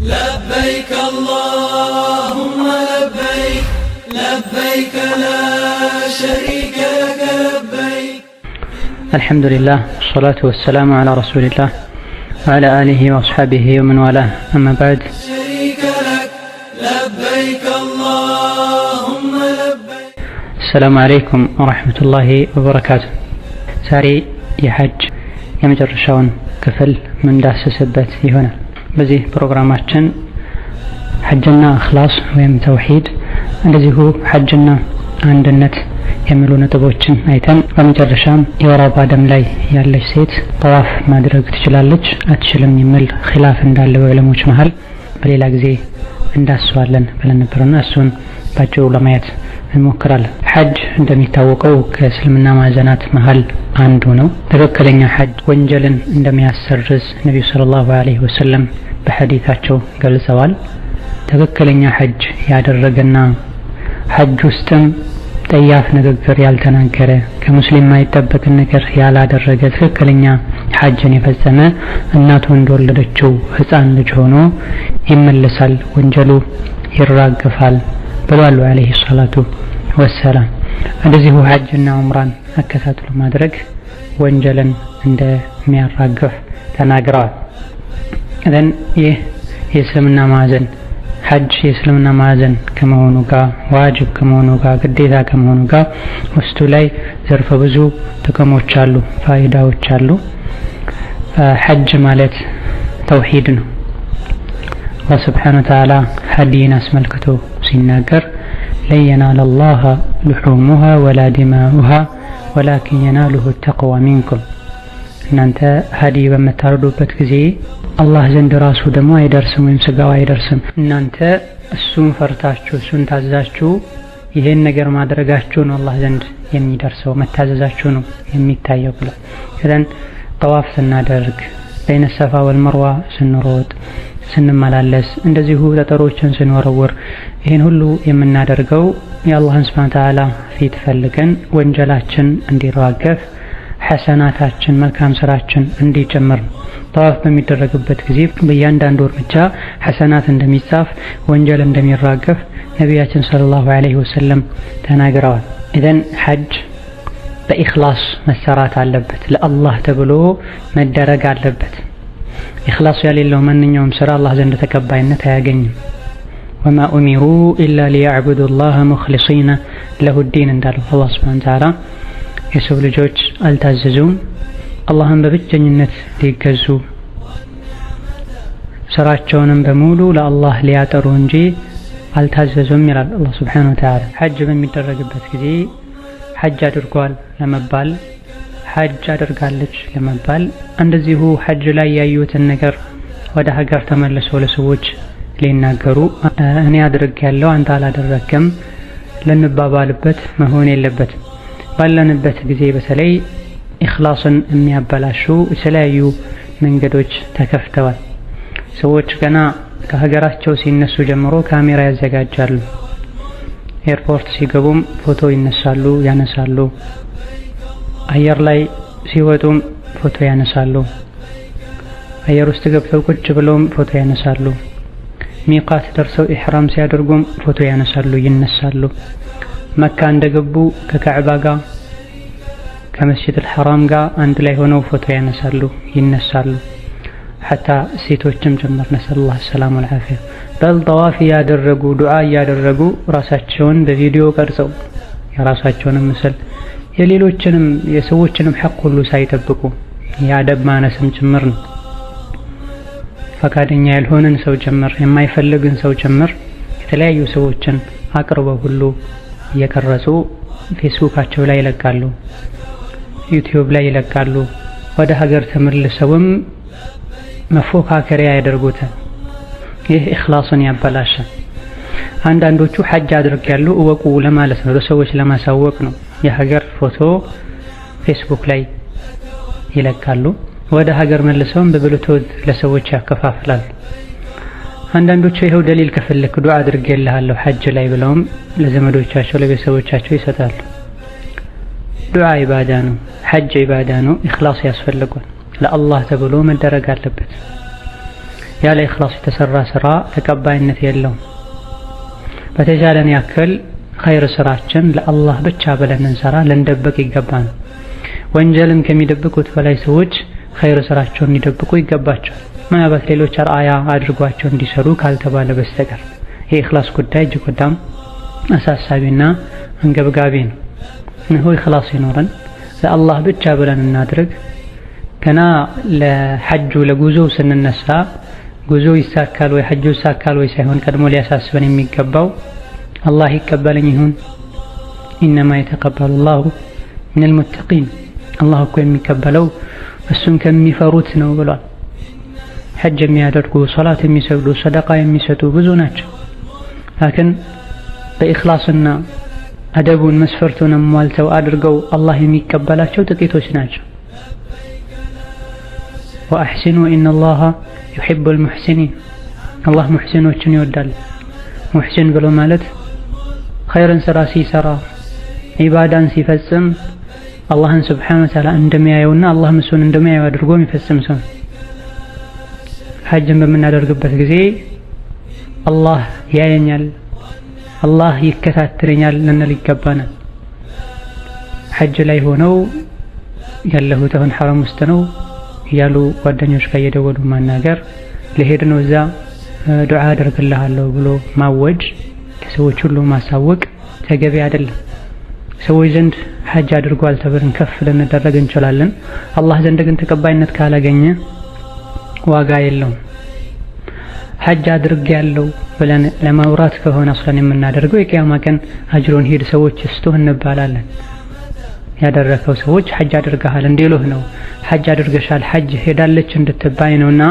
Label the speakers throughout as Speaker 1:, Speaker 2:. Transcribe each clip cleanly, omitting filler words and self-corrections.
Speaker 1: لبيك اللهم لبيك لبيك لا شريك لك لبيك.
Speaker 2: الحمد لله والصلاة والسلام على رسول الله وعلى آله وأصحابه ومن والاه. أما بعد.
Speaker 1: شريك لك لبيك اللهم لبيك.
Speaker 2: السلام عليكم ورحمة الله وبركاته. ساري የሐጅ የመጨረሻውን ክፍል ምን ዳሰሰበት ይሆናል። በዚህ ፕሮግራማችን ሐጅና እኽላስ ወይም ተውሂድ እንደዚሁ ሐጅና አንድነት የሚሉ ነጥቦችን አይተን በመጨረሻም የወር አበባ ደም ላይ ያለች ሴት ጠዋፍ ማድረግ ትችላለች አትችልም የሚል ኺላፍ እንዳለ በዕለሞች መሃል በሌላ ጊዜ እንዳስዋለን ብለን ነበርና እሱን ባጭሩ ለማየት እንሞክራለን። ሐጅ እንደሚታወቀው ከእስልምና ማዕዘናት መሃል አንዱ ነው። ትክክለኛ ሐጅ ወንጀልን እንደሚያሰርዝ ነብዩ ሰለላሁ ዐለይሂ ወሰለም በሐዲታቸው ገልጸዋል። ትክክለኛ ሐጅ ያደረገና ሐጅ ውስጥም ጠያፍ ንግግር ያልተናገረ ከሙስሊም የማይጠበቅን ነገር ያላደረገ ትክክለኛ ሐጅን የፈጸመ እናቱ እንደወለደችው ሕፃን ልጅ ሆኖ ይመለሳል፣ ወንጀሉ ይራገፋል ብለዋል ዐለይሂ ሰላቱ ወሰላም። እንደዚሁ ሐጅና ዑምራን አከታትሎ ማድረግ ወንጀልን እንደሚያራግፍ ተናግረዋል። እዘን ይህ የእስልምና ማዕዘን ሐጅ የእስልምና ማዕዘን ከመሆኑ ጋር ዋጅብ ከመሆኑ ጋር ግዴታ ከመሆኑ ጋር ውስጡ ላይ ዘርፈ ብዙ ጥቅሞች አሉ፣ ፋይዳዎች አሉ። ሐጅ ማለት ተውሂድ ነው። አላህ ሱብሓነሁ ወተዓላ ሐዲን አስመልክቶ ሲናገር ለን የናለ አላህ ሉሑሙሃ ወላ ዲማኡሃ ወላኪን የናሉሁ ተቅዋ ሚንኩም። እናንተ ሀዲ በምታርዱበት ጊዜ አላህ ዘንድ ራሱ ደግሞ አይደርስም ወይም ስጋው አይደርስም። እናንተ እሱን ፈርታችሁ እሱን ታዛችሁ ይሄን ነገር ማድረጋችሁ ነው አላህ ዘንድ የሚደርሰው፣ መታዘዛችሁ ነው የሚታየው ብሎ ከዛን ጠዋፍ ስናደርግ በይነ ሰፋ ወልመርዋ ስንሮጥ ስንመላለስ እንደዚሁ ጠጠሮችን ስንወረውር ይሄን ሁሉ የምናደርገው የአላህን ሱብሓነሁ ወተዓላ ፊት ፈልገን ወንጀላችን እንዲራገፍ ሐሰናታችን መልካም ስራችን እንዲጨምር። ጠዋፍ በሚደረግበት ጊዜ በእያንዳንዱ እርምጃ ሐሰናት እንደሚጻፍ ወንጀል እንደሚራገፍ ነቢያችን ሰለላሁ ዐለይሂ ወሰለም ተናግረዋል። ኢዘን ሐጅ በኢኽላስ መሰራት አለበት፣ ለአላህ ተብሎ መደረግ አለበት። ኢኽላስ የሌለው ማንኛውም ስራ አላህ ዘንድ ተቀባይነት አያገኝም። ወማ ኡሚሩ ኢላ ሊያዕቡዱ ላህ ሙኽሊሲነ ለሁ ዲን እንዳለው አላህ ሱብሓነሁ ወተዓላ የሰው ልጆች አልታዘዙም አላህን በብቸኝነት ሊገዙ ስራቸውንም በሙሉ ለአላህ ሊያጠሩ እንጂ አልታዘዙም ይላል አላህ ሱብሓነሁ ወተዓላ። ሐጅ በሚደረግበት ጊዜ ሐጅ አድርጓል ለመባል ሐጅ አድርጋለች ለመባል እንደዚሁ ሐጅ ላይ ያዩትን ነገር ወደ ሀገር ተመልሰው ለሰዎች ሊናገሩ እኔ አድርጌያለሁ አንተ አላደረክም ልንባባልበት መሆን የለበትም። ባለንበት ጊዜ በተለይ ኢኽላስን የሚያበላሹ የተለያዩ መንገዶች ተከፍተዋል። ሰዎች ገና ከሀገራቸው ሲነሱ ጀምሮ ካሜራ ያዘጋጃሉ። ኤርፖርት ሲገቡም ፎቶ ይነሳሉ ያነሳሉ። አየር ላይ ሲወጡም ፎቶ ያነሳሉ። አየር ውስጥ ገብተው ቁጭ ብለውም ፎቶ ያነሳሉ። ሚቃት ደርሰው ኢሕራም ሲያደርጉም ፎቶ ያነሳሉ ይነሳሉ። መካ እንደገቡ ከካዕባ ጋር ከመስጂድ አልሐራም ጋር አንድ ላይ ሆነው ፎቶ ያነሳሉ ይነሳሉ። ሐታ ሴቶችም ጭምር ነሰላህ ሰላም ወልዓፊያ በል ጠዋፍ ያደረጉ ዱዓ ያደረጉ ራሳቸውን በቪዲዮ ቀርጸው የራሳቸውንም ምስል የሌሎችንም የሰዎችንም ሐቅ ሁሉ ሳይጠብቁ ያደብ ማነስም ጭምር ነው። ፈቃደኛ ያልሆነን ሰው ጭምር የማይፈልግን ሰው ጭምር የተለያዩ ሰዎችን አቅርበው ሁሉ እየቀረጹ ፌስቡካቸው ላይ ይለቃሉ፣ ዩቲዩብ ላይ ይለቃሉ። ወደ ሀገር ተመልሰውም መፎካከሪያ ያደርጉታል። ይህ ኢኽላስን ያበላሻል። አንዳንዶቹ ሐጅ አድርጌያለሁ እወቁ ለማለት ነው፣ ለሰዎች ለማሳወቅ ነው። የሀገር ፎቶ ፌስቡክ ላይ ይለቃሉ። ወደ ሀገር መልሰውም በብሉቱዝ ለሰዎች ያከፋፍላሉ። አንዳንዶቹ ይኸው ደሊል ከፈለክ ዱዓ አድርጌልሃለሁ ሐጅ ላይ ብለውም ለዘመዶቻቸው ለቤተሰቦቻቸው ይሰጣሉ። ዱዓ ኢባዳ ነው፣ ሐጅ ኢባዳ ነው። ኢኽላስ ያስፈልጋል። ለአላህ ተብሎ መደረግ አለበት። ያለ ኢኽላስ የተሰራ ስራ ተቀባይነት የለውም። በተቻለን ያክል ኸይር ስራችን ለአላህ ብቻ ብለን እንሰራ፣ ልንደብቅ ይገባል። ወንጀልን ከሚደብቁት በላይ ሰዎች ኸይር ስራቸውን ሊደብቁ ይገባቸዋል። ምናልባት ሌሎች አርአያ አድርጓቸው እንዲሰሩ ካልተባለ በስተቀር የኢኽላስ ጉዳይ እጅግ በጣም አሳሳቢና አንገብጋቢ ነው። እነሆ ኢኽላስ ይኖረን ለአላህ ብቻ ብለን እናድርግ። ገና ለሐጁ ለጉዞ ስንነሳ ጉዞ ይሳካል ወይ ሐጁ ይሳካል ወይ ሳይሆን ቀድሞ ሊያሳስበን የሚገባው አላህ ይቀበለኝ ይሁን። ኢነማ የተቀበሉ ላሁ ሚነል ሙተቂን፣ አላህ እኮ የሚቀበለው እሱን ከሚፈሩት ነው ብሏል። ሐጅ የሚያደርጉ ሶላት የሚሰግዱ ሰደቃ የሚሰጡ ብዙ ናቸው። ላኪን በኢኽላስና አደቡን መስፈርቱን አሟልተው አድርገው አላህ የሚቀበላቸው ጥቂቶች ናቸው። ወአሕሲኑ ኢነላሃ ዩሒቡል ሙሕሲኒን፣ አላህ ሙሕሲኖችን ይወዳል። ሙሕሲን ብሎ ማለት ኸይርን ስራ ሲሰራ ዒባዳን ሲፈጽም አላህን ስብሓነሁ ወተዓላ እንደሚያየውና አላህም እሱን እንደሚያየው አድርጎ የሚፈጽም ሰው። ሐጅን በምናደርግበት ጊዜ አላህ ያየኛል፣ አላህ ይከታተለኛል ልንል ይገባናል። ሐጅ ላይ ሆነው ያለሁት አሁን ሐረም ውስጥ ነው እያሉ ጓደኞች ጋር እየደወሉ ማናገር፣ ለሄድ ነው እዛ ዱዓ አደርግልሃለሁ ብሎ ማወጅ፣ ከሰዎች ሁሉ ማሳወቅ ተገቢ አይደለም። ሰዎች ዘንድ ሐጅ አድርጓል ተብለን ከፍ ልንደረግ እንችላለን። አላህ ዘንድ ግን ተቀባይነት ካላገኘ ዋጋ የለውም። ሐጅ አድርጌያለሁ ብለን ለማውራት ከሆነ አስለን የምናደርገው የቂያማ ቀን አጅሩን ሂድ ሰዎች እስቶህ እንባላለን። ያደረከው ሰዎች ሐጅ አድርገሃል እንዲሉህ ነው። ሐጅ አድርገሻል ሐጅ ሄዳለች እንድትባይ ነውና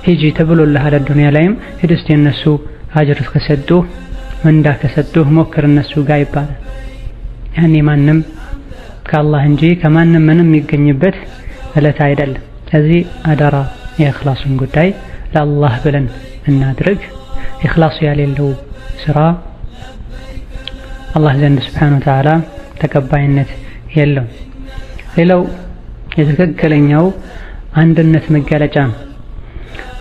Speaker 2: ሂጂ ተብሎልሃል። ዱንያ ላይም ሂድ እስቲ እነሱ አጅር ከሰጡህ ምንዳ ከሰጡህ ሞክር እነሱ ጋር ይባላል። ያኔ ማንም ከአላህ እንጂ ከማንም ምንም የሚገኝበት እለት አይደለም። ስለዚህ አደራ የኢኽላስን ጉዳይ ለአላህ ብለን እናድርግ። ኢኽላስ ያሌለው ስራ አላህ ዘንድ ሱብሓነሁ ወተዓላ ተቀባይነት የለውም። ሌላው የትክክለኛው አንድነት መገለጫ ነው።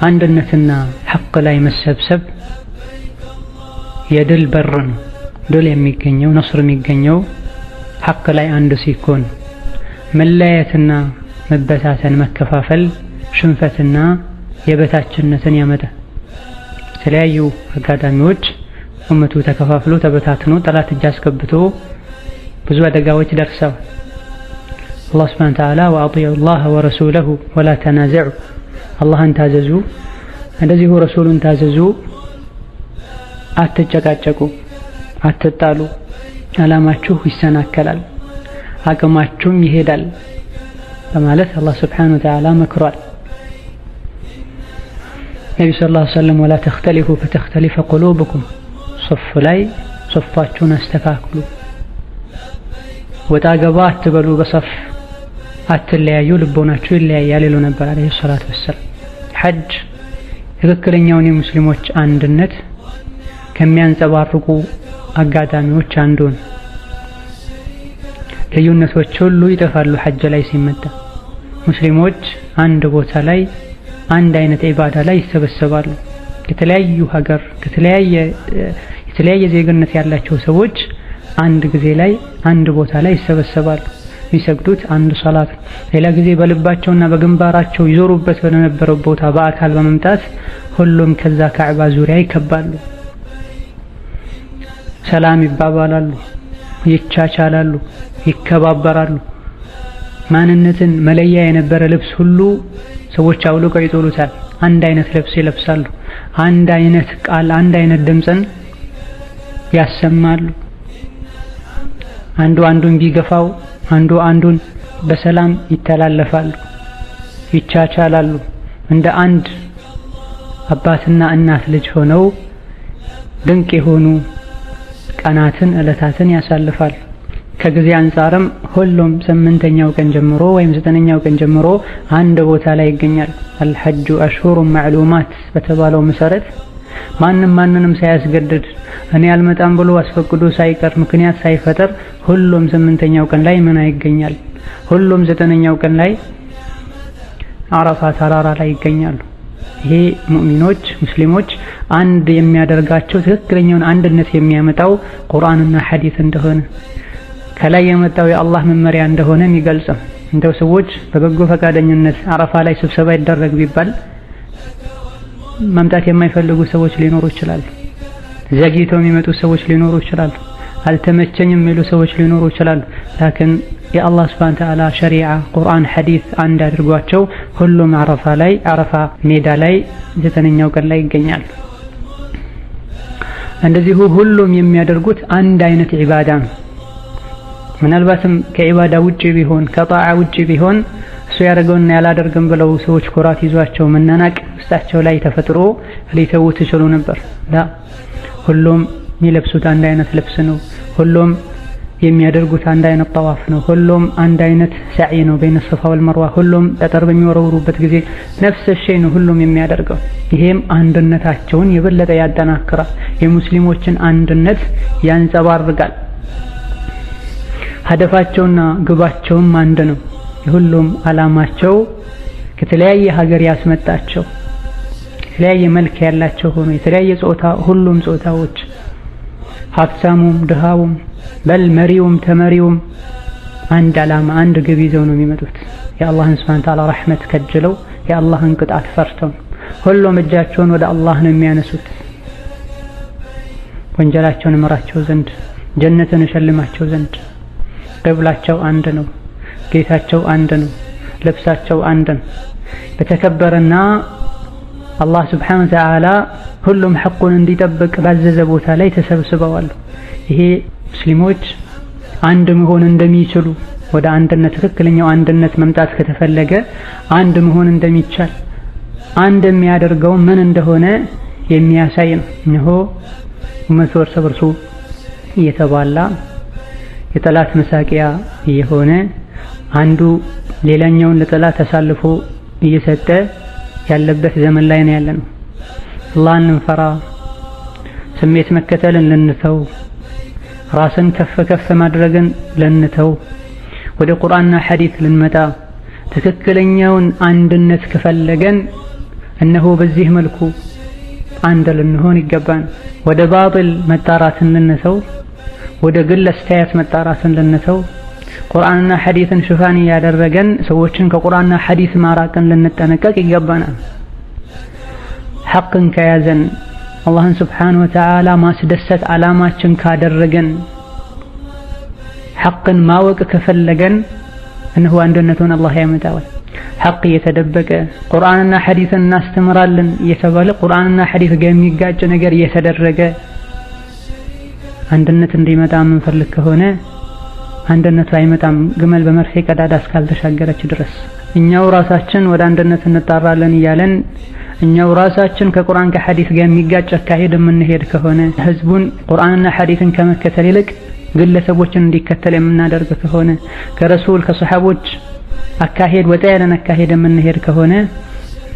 Speaker 2: አንድነትና ሐቅ ላይ መሰብሰብ የድል በር ነው። ድል የሚገኘው ነስር የሚገኘው ሐቅ ላይ አንድ ሲኮን፣ መለያየትና መበታተን መከፋፈል ሽንፈትና የበታችነትን ያመጣል። የተለያዩ አጋጣሚዎች ኡመቱ ተከፋፍሎ ተበታትኖ ጠላት እጅ አስገብቶ ብዙ አደጋዎች ደርሰዋል። አላህ ሱብሓነሁ ወተዓላ ወአጢዑ ላህ ወረሱለሁ ወላ ተናዘዑ፣ አላህን ታዘዙ እንደዚሁ ረሱሉን ታዘዙ፣ አትጨቃጨቁ፣ አትጣሉ፣ አላማችሁ ይሰናከላል፣ አቅማችሁም ይሄዳል በማለት አላህ ሱብሓነሁ ወተዓላ መክሯል። ነቢ ሰለላሁ ዐለይሂ ወሰለም ወላ ተኽተሊፉ ፈተኽተሊፈ ቁሉብኩም፣ ሶፍ ላይ ሶፋችሁን አስተካክሉ፣ ወጣ ገባ አትበሉ፣ በሰፍ አትለያዩ፣ ልቦናችሁ ይለያያል ይሉ ነበር አለይሂ ሰላቱ ወሰላም። ሐጅ ትክክለኛውን የሙስሊሞች አንድነት ከሚያንጸባርቁ አጋጣሚዎች አንዱ ነው። ልዩነቶች ሁሉ ይጠፋሉ ሐጅ ላይ ሲመጣ። ሙስሊሞች አንድ ቦታ ላይ አንድ አይነት ዒባዳ ላይ ይሰበሰባሉ። ከተለያዩ ሀገር የተለያየ ዜግነት ያላቸው ሰዎች አንድ ጊዜ ላይ አንድ ቦታ ላይ ይሰበሰባሉ። የሚሰግዱት አንድ ሶላት፣ ሌላ ጊዜ በልባቸውና በግንባራቸው ይዞሩበት በነበረው ቦታ በአካል በመምጣት ሁሉም ከዛ ካዕባ ዙሪያ ይከባሉ፣ ሰላም ይባባላሉ፣ ይቻቻላሉ፣ ይከባበራሉ። ማንነትን መለያ የነበረ ልብስ ሁሉ ሰዎች አውልቀው ይጥሉታል። አንድ አይነት ልብስ ይለብሳሉ። አንድ አይነት ቃል፣ አንድ አይነት ድምፅን ያሰማሉ። አንዱ አንዱን ቢገፋው አንዱ አንዱን በሰላም ይተላለፋሉ፣ ይቻቻላሉ። እንደ አንድ አባትና እናት ልጅ ሆነው ድንቅ የሆኑ ቀናትን ዕለታትን ያሳልፋሉ። ከጊዜ አንጻርም ሁሉም 8ኛው ቀን ጀምሮ ወይም 9ኛው ቀን ጀምሮ አንድ ቦታ ላይ ይገኛል። አልሐጁ አሽሁሩን ማዕሉማት በተባለው መሰረት ማንንም ሳያስገድድ እኔ አልመጣም ብሎ አስፈቅዶ ሳይቀር ምክንያት ሳይፈጠር ሁሉም 8ኛው ቀን ላይ ምን ይገኛል። ሁሉም 9ኛው ቀን ላይ አረፋ ተራራ ላይ ይገኛሉ። ይሄ ሙእሚኖች ሙስሊሞች አንድ የሚያደርጋቸው ትክክለኛውን አንድነት የሚያመጣው ቁርአንና ሐዲስ እንደሆነ ከላይ የመጣው የአላህ መመሪያ እንደሆነ የሚገልጽም። እንደው ሰዎች በበጎ ፈቃደኝነት አረፋ ላይ ስብሰባ ይደረግ ቢባል መምጣት የማይፈልጉ ሰዎች ሊኖሩ ይችላሉ። ዘግይተው የሚመጡ ሰዎች ሊኖሩ ይችላሉ። አልተመቸኝም የሚሉ ሰዎች ሊኖሩ ይችላሉ። ላኪን የአላህ ሱብሓነሁ ወተዓላ ሸሪዓ ቁርአን ሐዲስ አንድ አድርጓቸው ሁሉም አረፋ ሜዳ ላይ 9ኛው ቀን ላይ ይገኛሉ። እንደዚሁ ሁሉም የሚያደርጉት አንድ አይነት ዒባዳ ነው። ምናልባትም ከዒባዳ ውጪ ቢሆን ከጣዓ ውጪ ቢሆን እሱ ያደረገውና ያላደርግም ብለው ሰዎች ኩራት ይዟቸው መናናቅ ውስጣቸው ላይ ተፈጥሮ ሊተውት ይችሉ ነበር። ሁሉም የሚለብሱት አንድ አይነት ልብስ ነው። ሁሉም የሚያደርጉት አንድ አይነት ጠዋፍ ነው። ሁሉም አንድ አይነት ሰዒ ነው በይነ ሶፋ ወልመርዋ። ሁሉም ጠጠር በሚወረውሩበት ጊዜ ነፍስ ሸይ ነው ሁሉም የሚያደርገው። ይሄም አንድነታቸውን የበለጠ ያጠናክራል፣ የሙስሊሞችን አንድነት ያንጸባርቃል። ሀደፋቸውና ግባቸውም አንድ ነው። የሁሉም አላማቸው ከተለያየ ሀገር ያስመጣቸው የተለያየ መልክ ያላቸው ሆኖ የተለያየ ጾታ ሁሉም ጾታዎች ሀብታሙም ድሃውም በል መሪውም ተመሪውም አንድ አላማ አንድ ግብ ይዘው ነው የሚመጡት። የአላህን ሱብሓነሁ ወተዓላ ረሕመት ከጅለው የአላህን ቅጣት ፈርተው ሁሉም እጃቸውን ወደ አላህ ነው የሚያነሱት። ወንጀላቸውን እመራቸው ዘንድ ጀነትን እሸልማቸው ዘንድ። ቅብላቸው አንድ ነው፣ ጌታቸው አንድ ነው፣ ልብሳቸው አንድ ነው። በተከበረና አላህ ሱብሓነሁ ወተዓላ ሁሉም ሐቁን እንዲጠብቅ ባዘዘ ቦታ ላይ ተሰብስበዋል። ይሄ ሙስሊሞች አንድ መሆን እንደሚችሉ ወደ አንድነት ትክክለኛው አንድነት መምጣት ከተፈለገ አንድ መሆን እንደሚቻል አንድ የሚያደርገው ምን እንደሆነ የሚያሳይ ነው። እነሆ ኡመቱ እርስ በርሱ እየተባላ የጠላት መሳቂያ እየሆነ አንዱ ሌላኛውን ለጠላት አሳልፎ እየሰጠ ያለበት ዘመን ላይ ነው ያለነው። አላህን ልንፈራ ስሜት መከተልን ልንተው ራስን ከፍ ማድረግን ልንተው ወደ ቁርአንና ሐዲስ ልንመጣ ትክክለኛውን አንድነት ከፈለገን እነሆ በዚህ መልኩ አንድ ልንሆን ይገባን። ወደ ባጢል መጣራትን ልንተው ወደ ግል አስተያየት መጣራትን ልንተው ቁርአንና ሐዲስን ሽፋን ያደረገን ሰዎችን ከቁርአንና ሐዲስ ማራቅን ልንጠነቀቅ ይገባናል። ሐቅን ከያዘን አላህን ሱብሓነሁ ወተዓላ ማስደሰት ዓላማችን ካደረገን ሐቅን ማወቅ ከፈለገን እነሆ አንድነቱን አላህ ያመጣዋል። ሐቅ እየተደበቀ ቁርአንና ሐዲስን እናስተምራለን እየተባለ ቁርአንና ሐዲስ ጋር የሚጋጭ ነገር እየተደረገ አንድነት እንዲመጣ የምንፈልግ ከሆነ አንድነቱ አይመጣም፣ ግመል በመርፌ ቀዳዳ እስካልተሻገረች ድረስ። እኛው ራሳችን ወደ አንድነት እንጣራለን እያለን እኛው ራሳችን ከቁርአን ከሐዲስ ጋር የሚጋጭ አካሄድ የምንሄድ ከሆነ ህዝቡን ቁርአንና ሐዲስን ከመከተል ይልቅ ግለሰቦችን እንዲከተል የምናደርግ ከሆነ ከረሱል ከሰሐቦች አካሄድ ወጣ ያለን አካሄድ የምንሄድ ከሆነ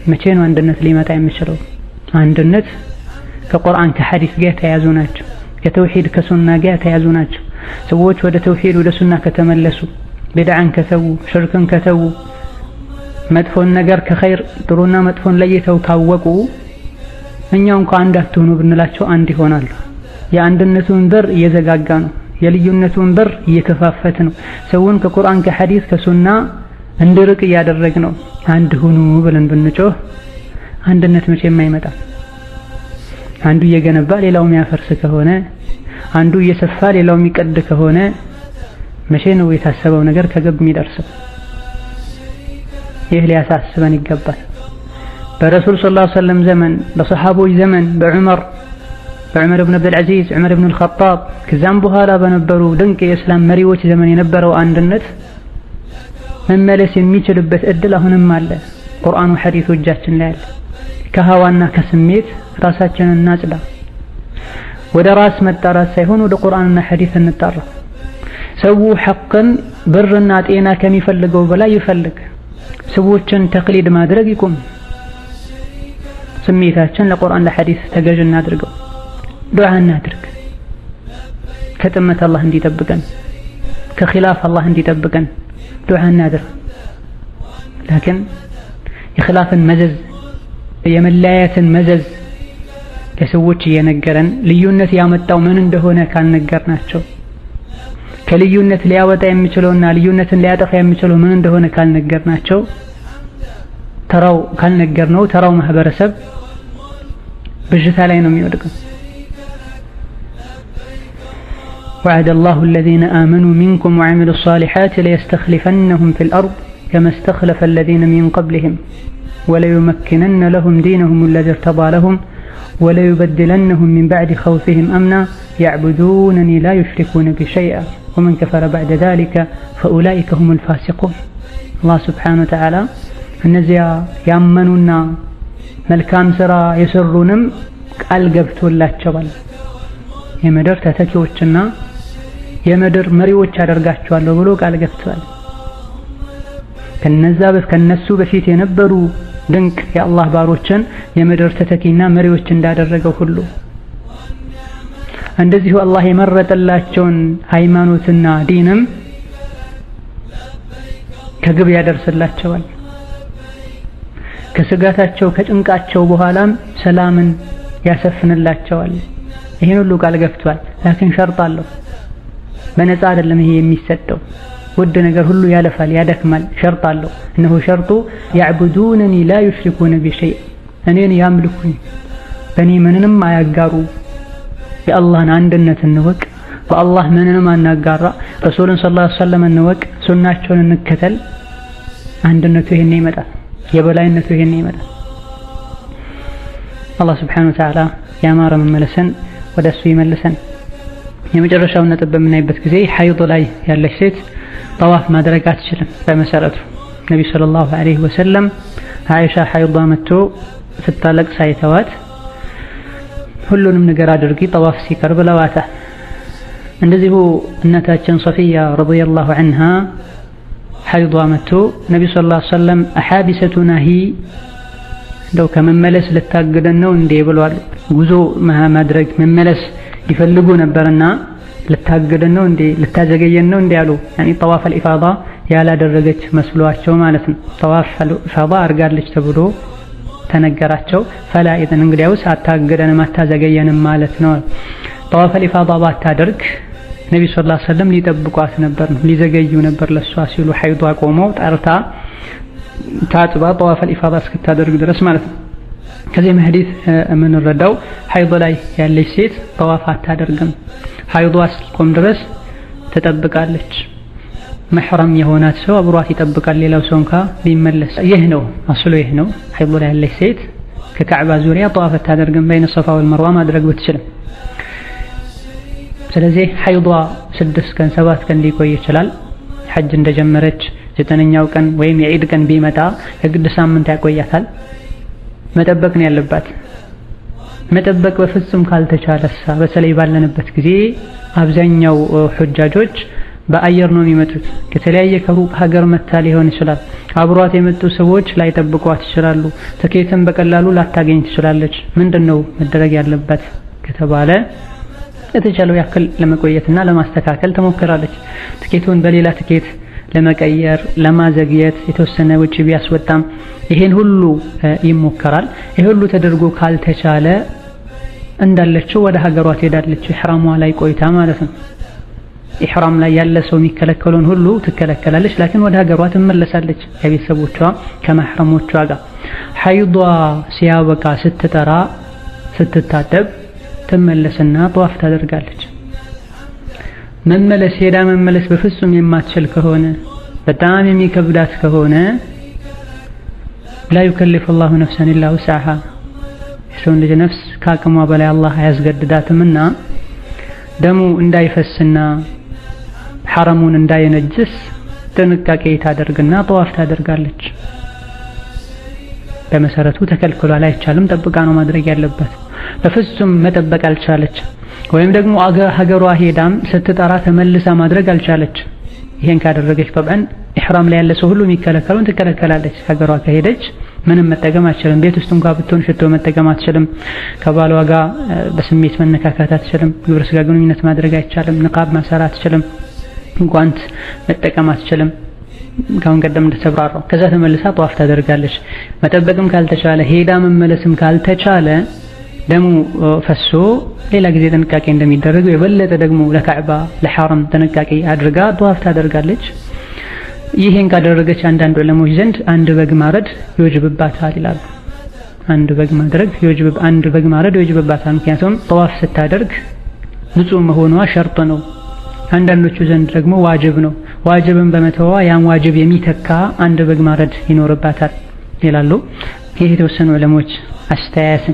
Speaker 2: መቼ ነው አንድነት ሊመጣ የሚችለው? አንድነት ከቁርአን ከሐዲስ ጋር ተያዙ ናቸው። ከተውሂድ ከሱና ጋር ተያዙ ናቸው። ሰዎች ወደ ተውሂድ ወደ ሱና ከተመለሱ ቢድዓን ከተው ሽርክን ከተው መጥፎን ነገር ከኸይር ጥሩና መጥፎን ለይተው ካወቁ እኛው እንኳን አንድ አትሆኑ ብንላቸው አንድ ይሆናሉ። የአንድነቱን በር እየዘጋጋ ነው፣ የልዩነቱን በር እየከፋፈተ ነው። ሰውን ከቁርአን ከሐዲስ ከሱና እንድርቅ እያደረግ ነው። አንድ ሁኑ ብለን ብንጮህ አንድነት መቼም አይመጣም። አንዱ እየገነባ ሌላው የሚያፈርስ ከሆነ አንዱ እየሰፋ ሌላው የሚቀድ ከሆነ መቼ ነው የታሰበው ነገር ከግብ የሚደርሰው? ይህ ሊያሳስበን ይገባል። በረሱል ሰለላሁ ዐለይሂ ወሰለም ዘመን በሰሐቦች ዘመን በዑመር ኢብኑ አብዱል ዐዚዝ ዑመር ኢብኑ አልኸጣብ ከዛም በኋላ በነበሩ ድንቅ የእስላም መሪዎች ዘመን የነበረው አንድነት መመለስ የሚችልበት እድል አሁንም አለ። ቁርአኑ ሐዲሱ እጃችን ላይ አለ። ከሀዋና ከስሜት ራሳችንን እናጽዳ። ወደ ራስ መጣራት ሳይሆን ወደ ቁርአንና ሐዲስ እንጣራ። ሰው ሐቅን ብርና ጤና ከሚፈልገው በላይ ይፈልግ። ሰዎችን ተቅሊድ ማድረግ ይቁም። ስሜታችን ለቁርአን ለሐዲስ ተገዥ እናድርገው። ዱዓ እናድርግ። ከጥመት አላህ እንዲጠብቀን፣ ከኺላፍ አላህ እንዲጠብቀን ዱዓ እናድርግ። ላኪን የኺላፍን መዘዝ የመለያየትን መዘዝ ለሰዎች እየነገረን ልዩነት ያመጣው ምን እንደሆነ ካልነገርናቸው፣ ከልዩነት ሊያወጣ የሚችለውና ልዩነትን ሊያጠፋ የሚችለው ምን እንደሆነ ካልነገርናቸው፣ ካልነገርነው ተራው ማህበረሰብ ብዥታ ላይ ነው የሚወድቀው። وعد الله الذين آمنوا منكم وعملوا الصالحات ليستخلفنهم في الأرض كما استخلف الذين من قبلهم وليمكنن لهم دينهم الذي ارتضى لهم وليبدلنهم من بعد خوفهم أمنا يعبدونني لا يشركون بي شيئا ومن كفر بعد ذلك فأولئك هم الفاسقون. الله سبحانه وتعالى እነዚያ ያመኑና መልካም ሥራ የሰሩንም ቃል ገብቶላቸዋል የምድር ተተኪዎችና የምድር መሪዎች አደርጋቸዋለሁ ብሎ ቃል ገብቷል። ከነሱ በፊት የነበሩ ድንቅ የአላህ ባሮችን የምድር ተተኪና መሪዎች እንዳደረገው ሁሉ እንደዚሁ አላህ የመረጠላቸውን ሃይማኖትና ዲንም ከግብ ያደርስላቸዋል። ከስጋታቸው ከጭንቃቸው በኋላም ሰላምን ያሰፍንላቸዋል። ይሄን ሁሉ ቃል ገብቷል። ላኪን ሸርጥ አለው። በነፃ አይደለም ይሄ የሚሰጠው። ውድ ነገር ሁሉ ያለፋል፣ ያደክማል። ሸርጥ አለው። እነሆ ሸርጡ ያዕቡዱነኒ ላ ዩሽሪኩነ ቢሸይእ፣ እኔን ያምልኩኝ በእኔ ምንንም አያጋሩ። የአላህን አንድነት እንወቅ፣ በአላህ ምንንም አናጋራ። ረሱልን ሰለላሁ ዐለይሂ ወሰለም እንወቅ፣ ሱናቸውን እንከተል። አንድነቱ ይሄን ይመጣል፣ የበላይነቱ ይሄን ይመጣል። አላህ ሱብሓነሁ ወተዓላ ያማረ መመለስን ወደሱ ይመልሰን። የመጨረሻውን ነጥብ በምናይበት ጊዜ ሐይድ ላይ ያለች ሴት ጠዋፍ ማድረግ አትችልም። በመሰረቱ ነብዩ ሰለላሁ ዐለይሂ ወሰለም አይሻ ሐይድ መጥቶ ስታለቅስ አይተዋት ሁሉንም ነገር አድርጊ ጠዋፍ ሲቀርብ ብለዋታል። እንደዚሁ እናታችን ሶፊያ ረዲየላሁ ዐንሃ ሐይድ መጥቶ ነብዩ ሰለላሁ ዐለይሂ ወሰለም አሐቢሰቱና እንደው ከመመለስ ልታገደን ነው እንዴ ብለዋል። ጉዞ ማድረግ መመለስ ይፈልጉ ነበርና ልታገደን ነው እንዴ ልታዘገየን ነው እንዴ አሉ። ያኒ ጠዋፍ አልኢፋዳ ያላደረገች መስሏቸው ማለት ነው። ጠዋፍ አልኢፋዳ አርጋለች ተብሎ ተነገራቸው። ፈላ ኢዘን እንግዲያውስ አታገደንም አታዘገየንም ማለት ነው። ጠዋፍ አልኢፋዳ ባታደርግ ነብዩ ሰለላሁ ዐለይሂ ወሰለም ሊጠብቋት ነበር ነው ሊዘገዩ ነበር ለሷ ሲሉ ሐይዷ ቆመው ጠርታ ታጥባ ጠዋፍ አልኢፋዳ እስክታደርግ ድረስ ማለት ነው። ከዚህ ሐዲስ የምንረዳው ሐይድ ላይ ያለች ሴት ጠዋፍ አታደርግም። ሐይዷ እስኪቆም ድረስ ትጠብቃለች። መሕረም የሆናት ሰው አብሯት ይጠብቃል። ሌላው ሰው እንኳ ቢመለስ ይህ ነው አስሉ። ይህ ነው ሐይድ ላይ ያለች ሴት ከካዕባ ዙሪያ ጠዋፍ አታደርግም። በይነ ሶፋ ወልመርዋ ማድረግ ብትችልም ስለዚህ ሐይዷ 6 ቀን 7 ቀን ሊቆይ ይችላል። ሐጅ እንደጀመረች 9ኛው ቀን ወይም የዒድ ቀን ቢመጣ የግድ ሳምንት ያቆያታል። መጠበቅ ነው ያለባት። መጠበቅ በፍጹም ካልተቻለሳ በተለይ ባለንበት ጊዜ አብዛኛው ሁጃጆች በአየር ነው የሚመጡት። ከተለያየ ከሩቅ ሀገር መታ ሊሆን ይችላል። አብሯት የመጡ ሰዎች ላይጠብቋት ይችላሉ። ትኬትን በቀላሉ ላታገኝ ትችላለች። ምንድነው መደረግ ያለበት ከተባለ የተቻለው ያክል ለመቆየትና ለማስተካከል ተሞክራለች። ትኬቱን በሌላ ትኬት ለመቀየር ለማዘግየት የተወሰነ ወጪ ቢያስወጣም ይሄን ሁሉ ይሞከራል። ይሄ ሁሉ ተደርጎ ካልተቻለ እንዳለችው ወደ ሀገሯ ትሄዳለች። ኢህራሟ ላይ ቆይታ ማለት ነው። ኢህራም ላይ ያለ ሰው የሚከለከለውን ሁሉ ትከለከላለች። ላኪን ወደ ሀገሯ ትመለሳለች ከቤተሰቦቿ ከመህረሞቿ ጋር። ሐይዷ ሲያበቃ ስትጠራ ስትታጠብ ትመለስና ጠዋፍ ታደርጋለች። መመለስ ሄዳ መመለስ በፍጹም የማትችል ከሆነ በጣም የሚከብዳት ከሆነ لا يكلف الله نفسا إلا وسعها የሰው ልጅ ነፍስ ከአቅሟ በላይ አላህ አያስገድዳትምና ደሙ እንዳይፈስና ሐረሙን እንዳይነጅስ ጥንቃቄ ታደርግና ጠዋፍ ታደርጋለች። በመሰረቱ ተከልክሏል፣ አይቻልም። ጠብቃ ነው ማድረግ ያለበት። በፍጹም መጠበቅ አልቻለች ወይም ደግሞ ሀገሯ ሄዳም ስትጠራ ተመልሳ ማድረግ አልቻለች። ይሄን ካደረገች ጠብዓን ኢህራም ላይ ያለ ሰው ሁሉ የሚከለከለውን ትከለከላለች። ሀገሯ ከሄደች ምንም መጠቀም አትችልም። ቤት ውስጥ እንኳን ብትሆን ሽቶ መጠቀም አትችልም። ከባሏ ጋር በስሜት መነካካት አትችልም። ግብረ ስጋ ግንኙነት ማድረግ አይቻልም። ንቃብ ማሰር አትችልም። ጓንት መጠቀም አትችልም። ካሁን ቀደም እንደተብራራው ከዛ ተመልሳ ጠዋፍ ታደርጋለች። መጠበቅም ካልተቻለ ሄዳ መመለስም ካልተቻለ ደሙ ፈሶ ሌላ ጊዜ ጥንቃቄ እንደሚደረገው የበለጠ ደግሞ ለካዕባ ለሐረም ጥንቃቄ አድርጋ ጧፍ ታደርጋለች። ይሄን ካደረገች አንዳንድ ዑለሞች ዘንድ አንድ በግ ማረድ ይወጅብባታል ይላሉ። አንድ በግ ማረድ ይወጅብባታል። ምክንያቱም ጧፍ ስታደርግ ንጹህ መሆኗ ሸርጥ ነው። አንዳንዶቹ ዘንድ ደግሞ ዋጅብ ነው። ዋጅብን በመተዋ ያን ዋጅብ የሚተካ አንድ በግ ማረድ ይኖርባታል ይላሉ። ይህ የተወሰኑ ዑለሞች አስተያየት።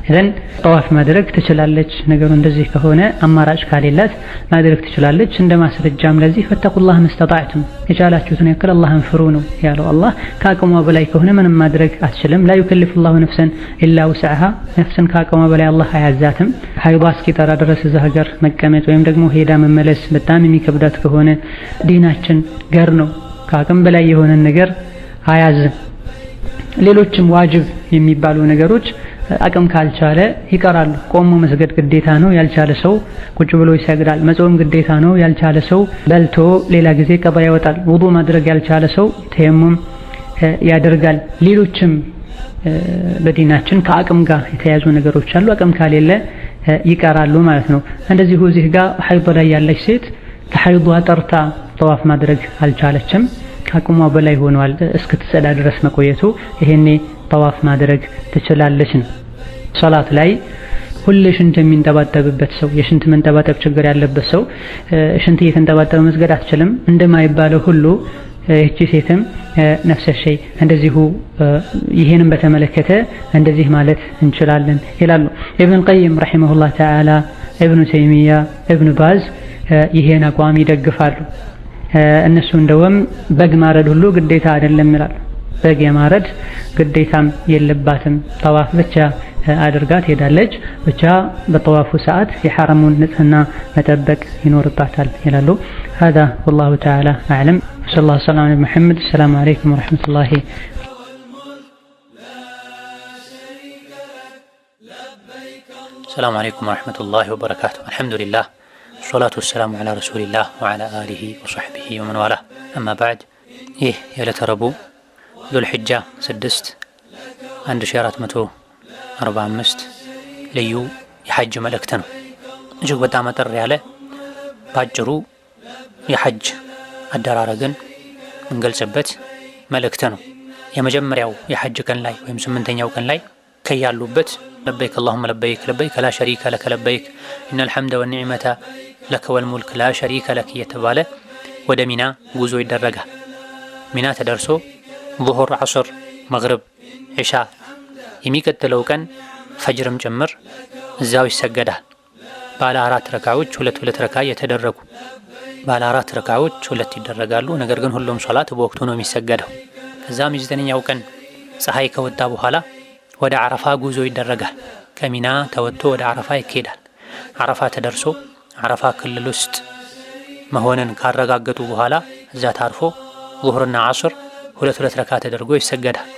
Speaker 2: እዘን ጠዋፍ ማድረግ ትችላለች። ነገሩ እንደዚህ ከሆነ አማራጭ ካሌላት ማድረግ ትችላለች። እንደ ማስረጃም ለዚህ ፈተቁላህ መስተጣዕቱም የቻላችሁትን ያክል አላህን ፍሩ ነው ያለው። አላህ ከአቅሟ በላይ ከሆነ ምንም ማድረግ አትችልም። ላ ዩከልፉላሁ ነፍሰን ኢላ ውስዐሃ። ነፍስን ከአቅሟ በላይ አላህ አያዛትም። ሀይዷ እስኪጠራ ድረስ እዛ ሀገር መቀመጥ ወይም ደግሞ ሄዳ መመለስ በጣም የሚከብዳት ከሆነ ዲናችን ገር ነው። ከአቅም በላይ የሆነን ነገር አያዝም። ሌሎችም ዋጅብ የሚባሉ ነገሮች አቅም ካልቻለ ይቀራሉ። ቆሞ መስገድ ግዴታ ነው፣ ያልቻለ ሰው ቁጭ ብሎ ይሰግዳል። መጾም ግዴታ ነው፣ ያልቻለ ሰው በልቶ ሌላ ጊዜ ቀባ ያወጣል። ውዱእ ማድረግ ያልቻለ ሰው ተየሙም ያደርጋል። ሌሎችም በዲናችን ከአቅም ጋር የተያዙ ነገሮች አሉ። አቅም ካሌለ ይቀራሉ ማለት ነው። እንደዚሁ እዚህ ጋር ሐይድ ላይ ያለች ሴት ከሐይዷ ጠርታ ጠዋፍ ማድረግ አልቻለችም። ከአቅሟ በላይ ሆኗል እስክትጸዳ ድረስ መቆየቱ። ይሄኔ ጠዋፍ ማድረግ ትችላለች ነው። ሶላት ላይ ሁሌ ሽንት የሚንጠባጠብበት ሰው፣ የሽንት መንጠባጠብ ችግር ያለበት ሰው ሽንት እየተንጠባጠበ መስገድ አትችልም እንደማይባለው ሁሉ ይህቺ ሴትም ነፍሰ ሸይ እንደዚሁ ይሄንን በተመለከተ እንደዚህ ማለት እንችላለን ይላሉ ኢብኑል ቀይም ረሂመሁላህ ተዓላ፣ ኢብኑ ተይሚያ፣ ኢብኑ ባዝ ይሄን አቋም ይደግፋሉ። እነሱ እንደውም በግ ማረድ ሁሉ ግዴታ አይደለም ይላሉ። በግ የማረድ ግዴታም የለባትም፣ ጠዋፍ ብቻ አድርጋ ትሄዳለች። ብቻ በጠዋፉ ሰዓት የሐረሙን ንጽህና መጠበቅ ይኖርባታል ይላሉ። هذا والله تعالى أعلم. صلى الله عليه وسلم على محمد. السلام عليكم ورحمة الله.
Speaker 3: السلام عليكم ورحمة الله وبركاته. الحمد لله والصلاة والسلام على رسول الله وعلى آله وصحبه ومن والاه. أما بعد ይህ የዕለተ ረቡዕ ዙል ሒጃ 6 1445 ልዩ የሐጅ መልእክት ነው። እጅግ በጣም አጠር ያለ ባጭሩ የሐጅ አደራረግን እንገልጽበት መልእክት ነው። የመጀመሪያው የሐጅ ቀን ላይ ወይም 8ኛው ቀን ላይ ከያሉበት ለበይክ አላሁመ ለበይክ ለበይክ ላ ሸሪከ ለከ ለበይክ ኢነል ሐምደ ወኒዕመተ ለከ ወልሙልክ ላ ሸሪከ ለክ እየተባለ ወደ ሚና ጉዞ ይደረጋል። ሚና ተደርሶ ዙሁር፣ ዐስር፣ መግሪብ፣ ዒሻ የሚቀጥለው ቀን ፈጅርም ጭምር እዛው ይሰገዳል። ባለ 4 ረካዎች 2 ረካ የተደረጉ ባለ 4 ረካዎች 2 ይደረጋሉ። ነገር ግን ሁሉም ሶላት በወቅቱ ነው የሚሰገደው። ከዛም 9ኛው ቀን ፀሐይ ከወጣ በኋላ ወደ አረፋ ጉዞ ይደረጋል። ከሚና ተወጥቶ ወደ አረፋ ይኬዳል። አረፋ ተደርሶ አረፋ ክልል ውስጥ መሆንን ካረጋገጡ በኋላ እዛ ታርፎ ዙሁርና ዐስር 2 ረካ ተደርጎ ይሰገዳል።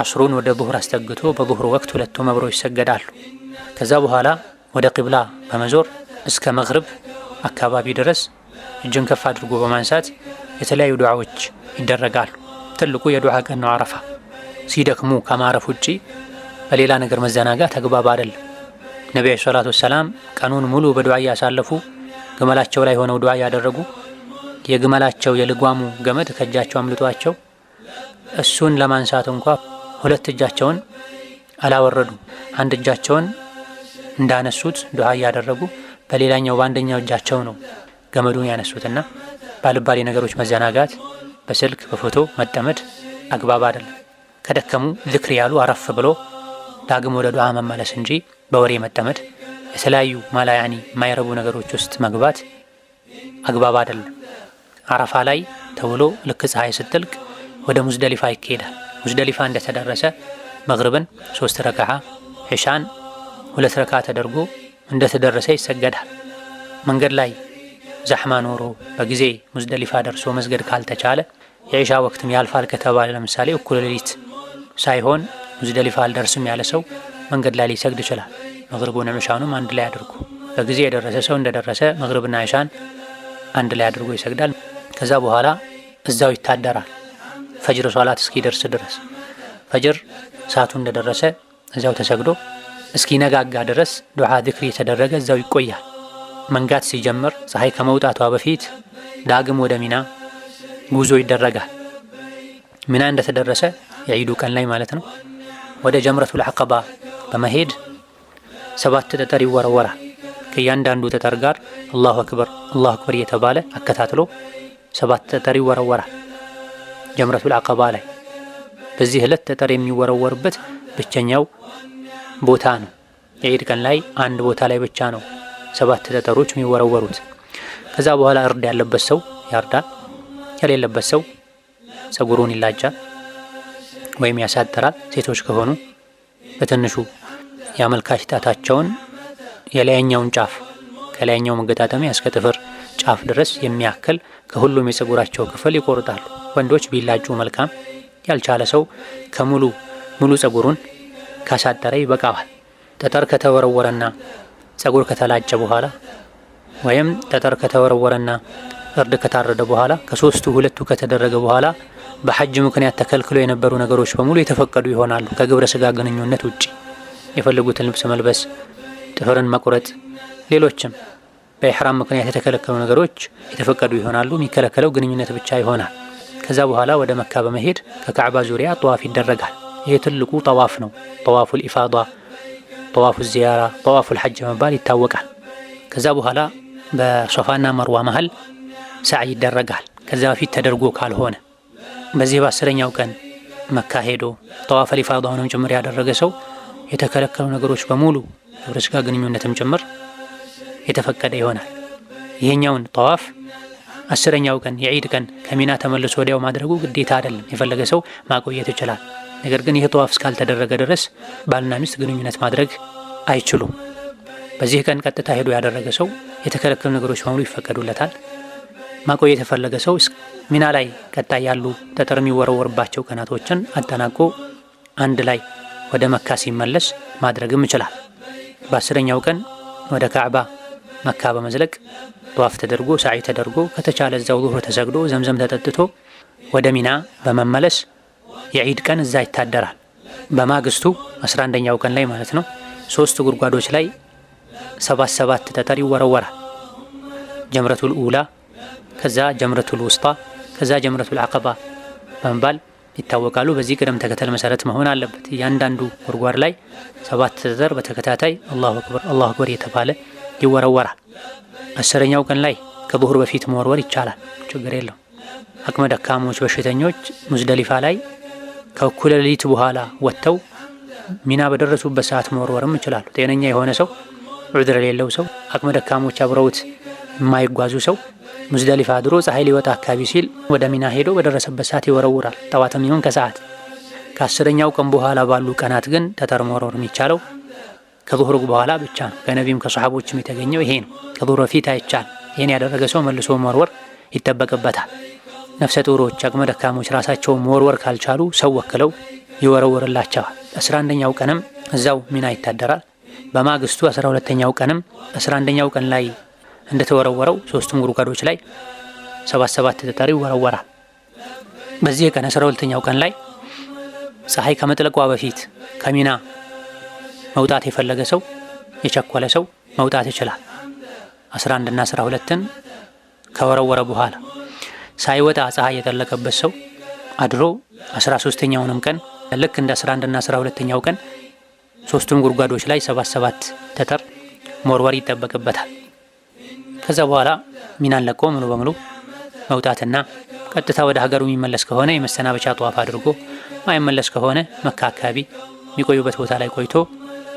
Speaker 3: ዐስሩን ወደ ዙሁር አስጠግቶ በዙሁር ወቅት 2 አብረው ይሰገዳሉ። ከዛ በኋላ ወደ ቂብላ በመዞር እስከ መግሪብ አካባቢ ድረስ እጅን ከፍ አድርጎ በማንሳት የተለያዩ ዱዓዎች ይደረጋሉ። ትልቁ የዱዓ ቀን ነው አረፋ። ሲደክሙ ከማረፍ ውጪ በሌላ ነገር መዘናጋት አግባብ አይደለም። ነብዩ ሰለላሁ ዐለይሂ ወሰለም ቀኑን ሙሉ በዱዓ ያሳለፉ፣ ግመላቸው ላይ ሆነው ዱዓ ያደረጉ፣ የግመላቸው የልጓሙ ገመድ ከእጃቸው አምልጧቸው እሱን ለማንሳት እንኳ 2 እጃቸውን አላወረዱ። አንድ እጃቸውን እንዳነሱት ዱዓ ያደረጉ በሌላኛው በአንደኛው እጃቸው ነው ገመዱን ያነሱትና ባልባሌ ነገሮች መዘናጋት፣ በስልክ በፎቶ መጠመድ አግባብ አይደለም። ከደከሙ ዝክር ያሉ አረፍ ብሎ ዳግም ወደ ዱዓ መመለስ እንጂ በወሬ መጠመድ፣ የተለያዩ ማላያኒ የማይረቡ ነገሮች ውስጥ መግባት አግባብ አይደለም። አረፋ ላይ ተውሎ ልክ ፀሐይ ስትጠልቅ ወደ ሙዝደሊፋ ይኬዳል። ሙዝደሊፋ እንደተደረሰ መግሪብን 3 ረካዓ፣ ዒሻን 2 ረካ ተደርጎ እንደተደረሰ ይሰገዳል። መንገድ ላይ ዛሕማ ኖሮ በጊዜ ሙዝደሊፋ ደርሶ መስገድ ካልተቻለ የዒሻ ወቅትም ያልፋል ከተባለ ለምሳሌ እኩለ ሌሊት ሳይሆን ሙዝደሊፋ አልደርስም ያለ ሰው መንገድ ላይ ሊሰግድ ይችላል። መግሪቡንም ዒሻንም አንድ ላይ አድርጎ በጊዜ የደረሰ ሰው እንደደረሰ መግሪብና ዒሻን አንድ ላይ አድርጎ ይሰግዳል። ከዛ በኋላ እዛው ይታደራል ፈጅር ሶላት እስኪደርስ ድረስ። ፈጅር ሰዓቱ እንደደረሰ እዛው ተሰግዶ እስኪነጋጋ ድረስ ዱዓ ዚክር የተደረገ እዛው ይቆያል። መንጋት ሲጀምር ፀሐይ ከመውጣቷ በፊት ዳግም ወደ ሚና ጉዞ ይደረጋል። ሚና እንደተደረሰ የዒዱ ቀን ላይ ማለት ነው ወደ ጀምረቱል ዐቀባ በመሄድ 7 ጠጠር ይወረወራል። ከእያንዳንዱ ጠጠር ጋር አላሁ አክበር አላሁ አክበር እየተባለ አከታትሎ 7 ጠጠር ይወረወራል ጀምረቱል ዐቀባ ላይ። በዚህ ዕለት ጠጠር የሚወረወርበት ብቸኛው ቦታ ነው። የዒድ ቀን ላይ አንድ ቦታ ላይ ብቻ ነው 7 ጠጠሮች የሚወረወሩት። ከዛ በኋላ እርድ ያለበት ሰው ያርዳል፣ የሌለበት ሰው ፀጉሩን ይላጫል ወይም ያሳጥራል። ሴቶች ከሆኑ በትንሹ የአመልካች ጣታቸውን የላይኛውን ጫፍ ከላይኛው መገጣጠሚያ እስከ ጥፍር ጫፍ ድረስ የሚያክል ከሁሉም የፀጉራቸው ክፍል ይቆርጣሉ። ወንዶች ቢላጩ መልካም፣ ያልቻለ ሰው ከሙሉ ፀጉሩን ካሳጠረ ይበቃዋል። ጠጠር ከተወረወረና ፀጉር ከተላጨ በኋላ ወይም ጠጠር ከተወረወረና እርድ ከታረደ በኋላ ከሶስቱ ሁለቱ ከተደረገ በኋላ በሐጅ ምክንያት ተከልክሎ የነበሩ ነገሮች በሙሉ የተፈቀዱ ይሆናሉ። ከግብረ ስጋ ግንኙነት ውጪ የፈለጉትን ልብስ መልበስ፣ ጥፍርን መቁረጥ፣ ሌሎችም በኢሕራም ምክንያት የተከለከሉ ነገሮች የተፈቀዱ ይሆናሉ። የሚከለከለው ግንኙነት ብቻ ይሆናል። ከዛ በኋላ ወደ መካ በመሄድ ከካዕባ ዙሪያ ጠዋፍ ይደረጋል። ይሄ ትልቁ ጠዋፍ ነው። ጠዋፉል ኢፋዳ፣ ጠዋፉል ዚያራ፣ ጠዋፉል ሐጅ መባል ይታወቃል። ከዛ በኋላ በሶፋና መርዋ መሃል ሳዕ ይደረጋል። ከዛ በፊት ተደርጎ ካልሆነ በዚህ በ10ኛው ቀን መካ ሄዶ ጠዋፈል ኢፋዳውንም ጭምር ያደረገ ሰው የተከለከሉ ነገሮች በሙሉ ግብረ ስጋ ግንኙነትም ጭምር የተፈቀደ ይሆናል። ይሄኛውን ጠዋፍ 10ኛው ቀን የዒድ ቀን ከሚና ተመልሶ ወዲያው ማድረጉ ግዴታ አይደለም። የፈለገ ሰው ማቆየት ይችላል። ነገር ግን ይህ ጠዋፍ እስካልተደረገ ድረስ ባልና ሚስት ግንኙነት ማድረግ አይችሉም። በዚህ ቀን ቀጥታ ሄዶ ያደረገ ሰው የተከለከሉ ነገሮች በሙሉ ይፈቀዱለታል። ማቆየት የፈለገ ሰው ሚና ላይ ቀጣይ ያሉ ጠጠር የሚወረወርባቸው ቀናቶችን አጠናቆ አንድ ላይ ወደ መካ ሲመለስ ማድረግም ይችላል። በ10ኛው ቀን ወደ ካዕባ መካ በመዝለቅ ጠዋፍ ተደርጎ ሳዒ ተደርጎ ከተቻለ እዛው ዙህር ተሰግዶ ዘምዘም ተጠጥቶ ወደ ሚና በመመለስ የዒድ ቀን እዛ ይታደራል። በማግስቱ 11ኛው ቀን ላይ ማለት ነው 3 ጉድጓዶች ላይ 7 ጠጠር ይወረወራል። ጀምረቱል ኡላ፣ ከዛ ጀምረቱል ውስጣ፣ ከዛ ጀምረቱል ዐቀባ በመባል ይታወቃሉ። በዚህ ቅደም ተከተል መሰረት መሆን አለበት። እያንዳንዱ ጉድጓድ ላይ 7 ጠጠር በተከታታይ አላሁ አክበር አላሁ አክበር የተባለ ይወረወራል። 10ኛው ቀን ላይ ከዙህር በፊት መወርወር ይቻላል፣ ችግር የለው። አቅመ ደካሞች፣ በሽተኞች ሙዝደሊፋ ላይ ከእኩለ ሌሊት በኋላ ወጥተው ሚና በደረሱበት ሰዓት መወርወርም ይችላሉ። ጤነኛ የሆነ ሰው፣ ዑድር የሌለው ሰው፣ አቅመ ደካሞች አብረውት የማይጓዙ ሰው ሙዝደሊፋ አድሮ ፀሐይ ሊወጣ አካባቢ ሲል ወደ ሚና ሄዶ በደረሰበት ሰዓት ይወረውራል። ጠዋትም ይሁን ከሰዓት። ከ10ኛው ቀን በኋላ ባሉ ቀናት ግን ጠጠር መወርወር የሚቻለው ከዙህር በኋላ ብቻ ነው። ከነቢም ከሰሓቦችም የተገኘው ይሄ ነው። ከዙህር በፊት አይቻል። ይህን ያደረገ ሰው መልሶ መወርወር ይጠበቅበታል። ነፍሰ ጡሮች፣ አቅመ ደካሞች ራሳቸው መወርወር ካልቻሉ ሰው ወክለው ይወረወርላቸዋል። 11ኛው ቀንም እዛው ሚና ይታደራል። በማግስቱ 12ኛው ቀንም 11ኛው ቀን ላይ እንደተወረወረው 3ቱም ጉድጓዶች ላይ 7 ጠጠር ይወረወራል። በዚህ ቀን 12ኛው ቀን ላይ ፀሐይ ከመጥለቋ በፊት ከሚና መውጣት የፈለገ ሰው፣ የቸኮለ ሰው መውጣት ይችላል። 11 እና 12ን ከወረወረ በኋላ ሳይወጣ ፀሐይ የጠለቀበት ሰው አድሮ 13ኛውንም ቀን ልክ እንደ 11 እና 12ኛው ቀን 3ቱም ጉድጓዶች ላይ 7 ጠጠር መወርወር ይጠበቅበታል። ከዛ በኋላ ሚናን ለቆ ሙሉ በሙሉ መውጣትና ቀጥታ ወደ ሀገሩ የሚመለስ ከሆነ የመሰናበቻ ጠዋፍ አድርጎ፣ ማይመለስ ከሆነ መካ አካባቢ የሚቆዩበት ቦታ ላይ ቆይቶ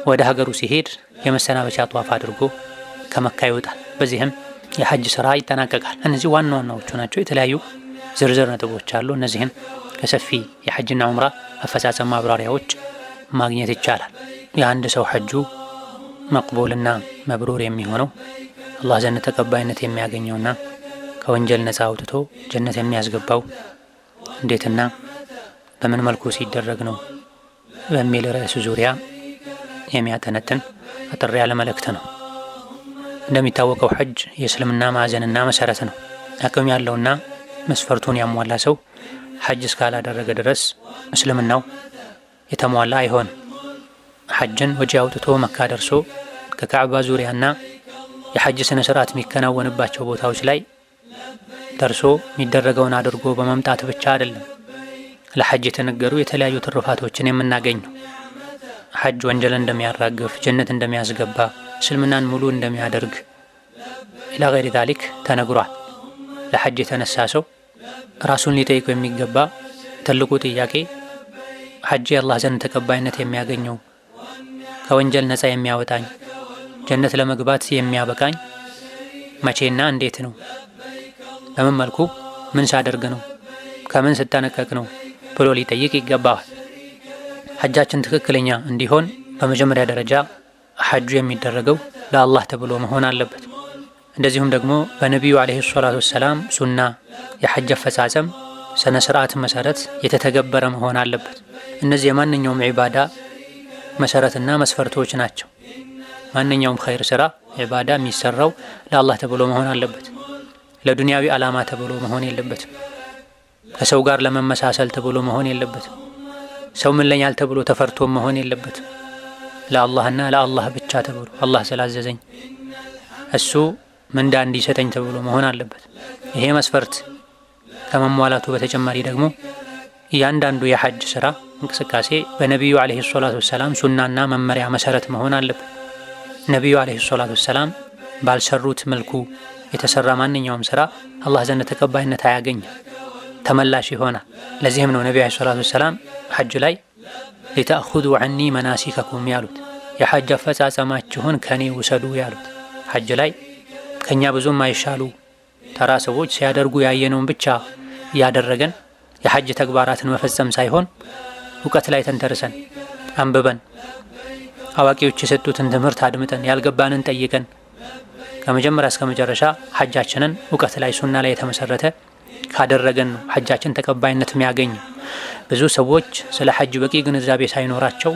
Speaker 3: ወደ ሀገሩ ሲሄድ የመሰናበቻ ጠዋፍ አድርጎ ከመካ ይወጣል። በዚህም የሐጅ ስራ ይጠናቀቃል። እነዚህ ዋና ዋናዎቹ ናቸው። የተለያዩ ዝርዝር ነጥቦች አሉ። እነዚህን ከሰፊ የሐጅና ዑምራ አፈጻጸም ማብራሪያዎች ማግኘት ይቻላል። የአንድ ሰው ሐጁ መቅቡልና መብሩር የሚሆነው አላህ ዘንድ ተቀባይነት የሚያገኘውና ከወንጀል ነፃ አውጥቶ ጀነት የሚያስገባው እንዴትና በምን መልኩ ሲደረግ ነው በሚል ርዕስ ዙሪያ የሚያጠነጥን አጠር ያለ መልእክት ነው። እንደሚታወቀው ሐጅ የእስልምና ማዕዘንና መሰረት ነው። አቅም ያለውና መስፈርቱን ያሟላ ሰው ሐጅ እስካላደረገ ድረስ እስልምናው የተሟላ አይሆንም። ሐጅን ወጪ አውጥቶ መካ ደርሶ ከካዕባ ዙሪያና የሐጅ ስነ ስርዓት የሚከናወንባቸው ቦታዎች ላይ ደርሶ የሚደረገውን አድርጎ በመምጣት ብቻ አይደለም ለሐጅ የተነገሩ የተለያዩ ትሩፋቶችን የምናገኘው። ሐጅ ወንጀል እንደሚያራግፍ፣ ጀነት እንደሚያስገባ፣ እስልምናን ሙሉ እንደሚያደርግ ኢላ ገይሪ ዛሊክ ተነግሯል። ለሐጅ የተነሳ ሰው ራሱን ሊጠይቀው የሚገባ ትልቁ ጥያቄ ሐጅ የአላህ ዘንድ ተቀባይነት የሚያገኘው ከወንጀል ነፃ የሚያወጣኝ ጀነት ለመግባት የሚያበቃኝ መቼና እንዴት ነው? በምን መልኩ ምን ሳደርግ ነው? ከምን ስጠነቀቅ ነው ብሎ ሊጠይቅ ይገባዋል። ሐጃችን ትክክለኛ እንዲሆን በመጀመሪያ ደረጃ ሐጁ የሚደረገው ለአላህ ተብሎ መሆን አለበት። እንደዚሁም ደግሞ በነቢዩ ዓለይሂ ሰላቱ ወሰላም ሱና የሐጅ አፈጻጸም ስነ ስርዓት መሰረት የተተገበረ መሆን አለበት። እነዚህ የማንኛውም ዒባዳ መሰረትና መስፈርቶች ናቸው። ማንኛውም ኸይር ስራ ዒባዳ የሚሰራው ለአላህ ተብሎ መሆን አለበት። ለዱንያዊ ዓላማ ተብሎ መሆን የለበትም። ከሰው ጋር ለመመሳሰል ተብሎ መሆን የለበትም። ሰው ምን ለኛል ተብሎ ተፈርቶም መሆን የለበትም። ለአላህና ለአላህ ብቻ ተብሎ አላህ ስላዘዘኝ እሱ ምንዳ እንዲሰጠኝ ተብሎ መሆን አለበት። ይሄ መስፈርት ከመሟላቱ በተጨማሪ ደግሞ እያንዳንዱ የሐጅ ስራ እንቅስቃሴ በነቢዩ ዓለይሂ ሰላቱ ወሰላም ሱናና መመሪያ መሰረት መሆን አለበት። ነቢዩ ዓለይሂ ሰላቱ ወሰላም ባልሰሩት መልኩ የተሰራ ማንኛውም ስራ አላህ ዘንድ ተቀባይነት አያገኝም፣ ተመላሽ ይሆናል። ለዚህም ነው ነቢዩ ዓለይሂ ሰላቱ ወሰላም ሐጅ ላይ ሊተእኹዙ ዐኒ መናሲከኩም ያሉት፣ የሐጅ አፈጻጸማችሁን ከኔ ውሰዱ ያሉት። ሐጅ ላይ ከኛ ብዙም አይሻሉ ተራ ሰዎች ሲያደርጉ ያየነውን ብቻ እያደረገን የሐጅ ተግባራትን መፈጸም ሳይሆን እውቀት ላይ ተንተርሰን አንብበን አዋቂዎች የሰጡትን ትምህርት አድምጠን ያልገባንን ጠይቀን ከመጀመሪያ እስከ መጨረሻ ሐጃችንን እውቀት ላይ ሱና ላይ የተመሰረተ ካደረገን ነው ሐጃችን ተቀባይነት የሚያገኝ። ብዙ ሰዎች ስለ ሐጅ በቂ ግንዛቤ ሳይኖራቸው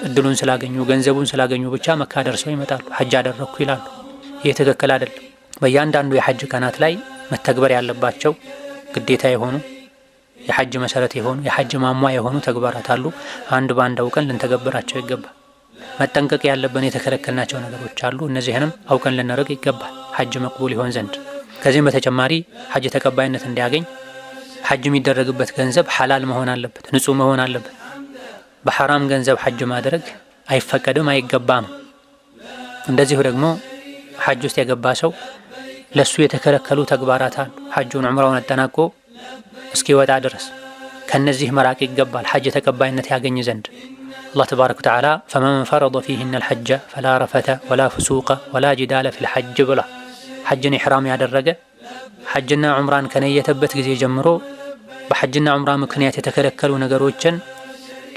Speaker 3: እድሉን ስላገኙ ገንዘቡን ስላገኙ ብቻ መካ ደርሰው ይመጣሉ፣ ሐጅ አደረኩ ይላሉ። ይህ ትክክል አይደለም። በእያንዳንዱ የሐጅ ቀናት ላይ መተግበር ያለባቸው ግዴታ የሆኑ የሐጅ መሰረት የሆኑ የሐጅ ማሟያ የሆኑ ተግባራት አሉ። አንድ ባንድ አውቀን ልንተገብራቸው ይገባል። መጠንቀቅ ያለብን የተከለከልናቸው ነገሮች አሉ። እነዚህንም አውቀን ልናደርግ ይገባል ሐጅ መቅቡል ይሆን ዘንድ። ከዚህም በተጨማሪ ሐጅ ተቀባይነት እንዲያገኝ ሐጅ የሚደረግበት ገንዘብ ሐላል መሆን አለበት፣ ንጹህ መሆን አለበት። በሐራም ገንዘብ ሐጅ ማድረግ አይፈቀድም፣ አይገባም። እንደዚሁ ደግሞ ሐጅ ውስጥ የገባ ሰው ለሱ የተከለከሉ ተግባራት አሉ። ሐጁን ዑምራውን አጠናቆ እስኪወጣ ድረስ ከነዚህ መራቅ ይገባል ሐጅ ተቀባይነት ያገኝ ዘንድ። አላህ ተባረከ ወተዓላ ፈመን ፈረደ ፊሂነ አልሐጀ ፈላ ረፈተ ወላ ፍሱቀ ወላ ጂዳለ ፊል ሐጅ ብሏል። ሐጅን ኢሕራም ያደረገ ሐጅና ዑምራን ከነየተበት ጊዜ ጀምሮ በሐጅና ዑምራ ምክንያት የተከለከሉ ነገሮችን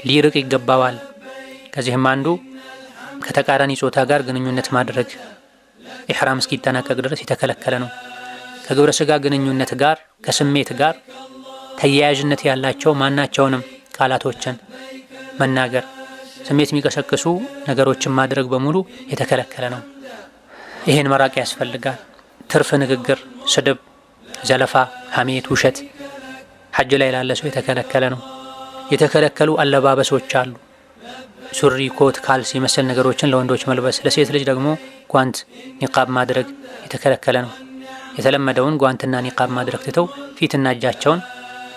Speaker 3: ሊርቅ ይገባዋል። ከዚህም አንዱ ከተቃራኒ ጾታ ጋር ግንኙነት ማድረግ ኢሕራም እስኪጠናቀቅ ድረስ የተከለከለ ነው። ከግብረ ሥጋ ግንኙነት ጋር ከስሜት ጋር ተያያዥነት ያላቸው ማናቸውንም ቃላቶችን መናገር፣ ስሜት የሚቀሰቅሱ ነገሮችን ማድረግ በሙሉ የተከለከለ ነው። ይሄን መራቅ ያስፈልጋል። ትርፍ ንግግር፣ ስድብ፣ ዘለፋ፣ ሐሜት፣ ውሸት ሐጅ ላይ ላለ ሰው የተከለከለ ነው። የተከለከሉ አለባበሶች አሉ። ሱሪ፣ ኮት፣ ካልሲ መሰል ነገሮችን ለወንዶች መልበስ፣ ለሴት ልጅ ደግሞ ጓንት፣ ኒቃብ ማድረግ የተከለከለ ነው። የተለመደውን ጓንትና ኒቃብ ማድረግ ትተው ፊትና እጃቸውን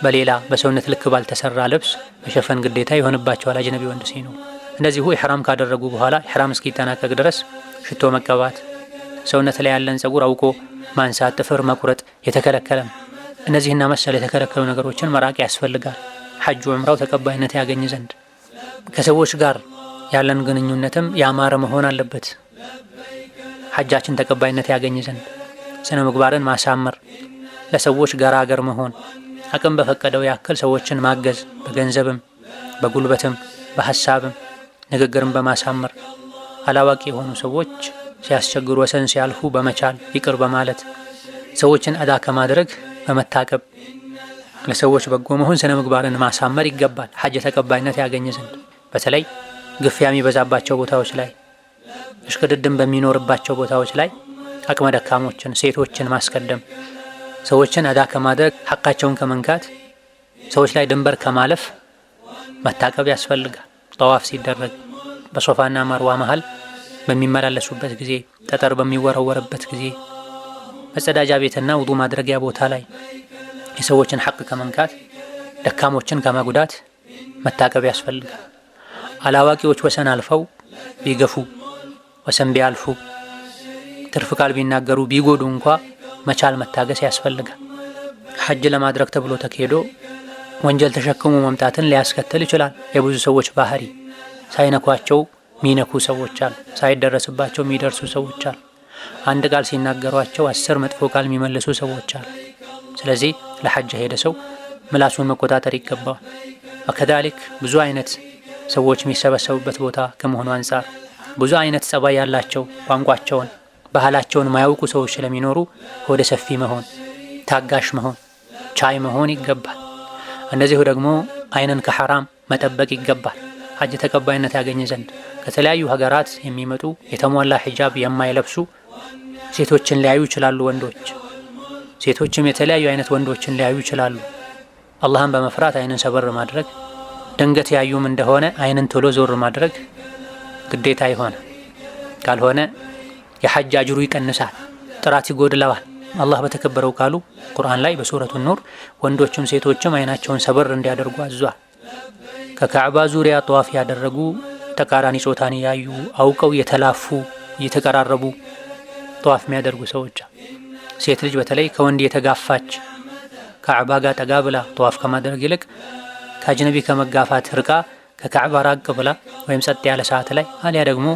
Speaker 3: በሌላ በሰውነት ልክ ባልተሰራ ልብስ መሸፈን ግዴታ ይሆንባቸዋል አጅነቢ ወንድ ሲኖ። እንደዚሁ ኢሕራም ካደረጉ በኋላ ኢሕራም እስኪጠናቀቅ ድረስ ሽቶ መቀባት፣ ሰውነት ላይ ያለን ጸጉር አውቆ ማንሳት፣ ጥፍር መቁረጥ የተከለከለ ነው። እነዚህና መሰል የተከለከሉ ነገሮችን መራቅ ያስፈልጋል ሐጁ ዑምራው ተቀባይነት ያገኝ ዘንድ። ከሰዎች ጋር ያለን ግንኙነትም ያማረ መሆን አለበት ሐጃችን ተቀባይነት ያገኝ ዘንድ። ስነ ምግባርን ማሳመር፣ ለሰዎች ገራገር መሆን፣ አቅም በፈቀደው ያክል ሰዎችን ማገዝ፣ በገንዘብም በጉልበትም በሐሳብም ንግግርን በማሳመር አላዋቂ የሆኑ ሰዎች ሲያስቸግሩ ወሰን ሲያልፉ በመቻል ይቅር በማለት ሰዎችን አዳ ከማድረግ በመታቀብ ለሰዎች በጎ መሆን፣ ስነ ምግባርን ማሳመር ይገባል ሐጅ ተቀባይነት ያገኝ ዘንድ። በተለይ ግፊያ የሚበዛባቸው ቦታዎች ላይ፣ እሽቅድድም በሚኖርባቸው ቦታዎች ላይ አቅመ ደካሞችን፣ ሴቶችን ማስቀደም፣ ሰዎችን አዳ ከማድረግ ሐቃቸውን ከመንካት፣ ሰዎች ላይ ድንበር ከማለፍ መታቀብ ያስፈልጋል። ጠዋፍ ሲደረግ በሶፋና መርዋ መሃል በሚመላለሱበት ጊዜ፣ ጠጠር በሚወረወርበት ጊዜ፣ መጸዳጃ ቤትና ውዱ ማድረጊያ ቦታ ላይ የሰዎችን ሐቅ ከመንካት ደካሞችን ከመጉዳት መታቀብ ያስፈልጋል። አላዋቂዎች ወሰን አልፈው ቢገፉ፣ ወሰን ቢያልፉ፣ ትርፍ ቃል ቢናገሩ፣ ቢጎዱ እንኳ መቻል መታገስ ያስፈልጋል። ሐጅ ለማድረግ ተብሎ ተካሄዶ ወንጀል ተሸክሞ መምጣትን ሊያስከትል ይችላል። የብዙ ሰዎች ባህሪ ሳይነኳቸው ሚነኩ ሰዎች አሉ፣ ሳይደረስባቸው የሚደርሱ ሰዎች አሉ። አንድ ቃል ሲናገሯቸው 10 መጥፎ ቃል የሚመልሱ ሰዎች አሉ። ስለዚህ ለሐጅ ሄደ ሰው ምላሱን መቆጣጠር ይገባዋል። ወከዛሊክ ብዙ አይነት ሰዎች የሚሰበሰቡበት ቦታ ከመሆኑ አንጻር ብዙ አይነት ጸባይ ያላቸው ቋንቋቸውን፣ ባህላቸውን ማያውቁ ሰዎች ስለሚኖሩ ወደ ሰፊ መሆን፣ ታጋሽ መሆን፣ ቻይ መሆን ይገባል። እንደዚሁ ደግሞ አይንን ከሐራም መጠበቅ ይገባል። ሐጅ ተቀባይነት ያገኝ ዘንድ ከተለያዩ ሀገራት የሚመጡ የተሟላ ሒጃብ የማይለብሱ ሴቶችን ሊያዩ ይችላሉ። ወንዶች ሴቶችም የተለያዩ አይነት ወንዶችን ሊያዩ ይችላሉ። አላህን በመፍራት አይንን ሰበር ማድረግ፣ ድንገት ያዩም እንደሆነ አይንን ቶሎ ዞር ማድረግ ግዴታ ይሆናል። ካልሆነ የሐጅ አጅሩ ይቀንሳል፣ ጥራት ይጎድለዋል። አላህ በተከበረው ቃሉ ቁርአን ላይ በሱረቱ ኑር ወንዶችም ሴቶችም አይናቸውን ሰበር እንዲያደርጉ አዟል። ከካዕባ ዙሪያ ጠዋፍ ያደረጉ ተቃራኒ ጾታን ያዩ አውቀው የተላፉ እየተቀራረቡ ጠዋፍ የሚያደርጉ ሰዎች፣ ሴት ልጅ በተለይ ከወንድ የተጋፋች ካዕባ ጋር ጠጋ ብላ ጠዋፍ ከማድረግ ይልቅ ከአጅነቢ ከመጋፋት ርቃ ከካዕባ ራቅ ብላ ወይም ጸጥ ያለ ሰዓት ላይ አሊያ ደግሞ